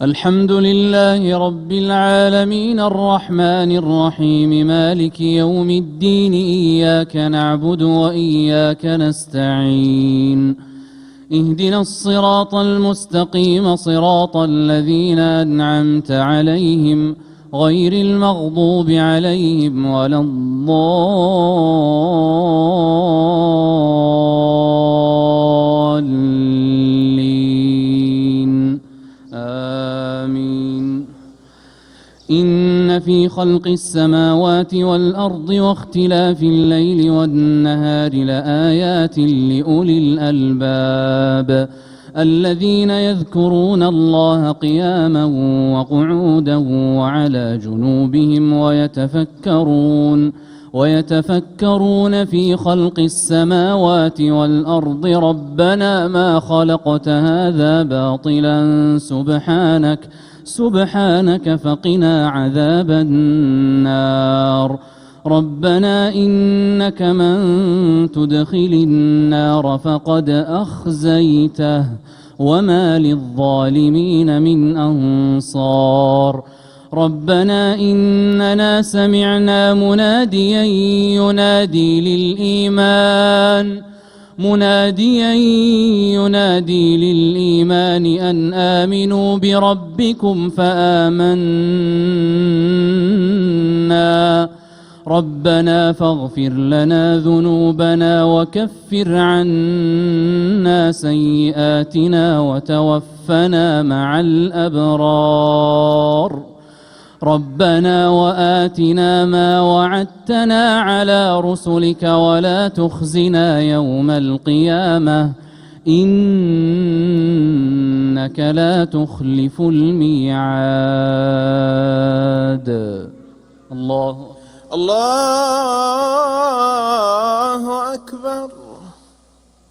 الحمد لله رب العالمين الرحمن الرحيم مالك يوم الدين إياك نعبد وإياك نستعين اهدنا الصراط المستقيم صراط الذين أنعمت عليهم غير المغضوب عليهم ولا الضالين آمين. إن في خلق السماوات والأرض واختلاف الليل والنهار لآيات لأولي الألباب الذين يذكرون الله قياما وقعودا وعلى جنوبهم ويتفكرون في خلق السماوات والأرض ربنا ما خلقت هذا باطلا سبحانك فقنا عذاب النار. ربنا إنك من تدخل النار فقد أخزيته وما للظالمين من أنصار. ربنا إننا سمعنا مناديا ينادي للإيمان أن آمنوا بربكم فآمنا. ربنا فاغفر لنا ذنوبنا وكفر عنا سيئاتنا وتوفنا مع الأبرار. ربنا وآتنا ما وعدتنا على رسلك ولا تخزنا يوم القيامة إنك لا تخلف الميعاد. الله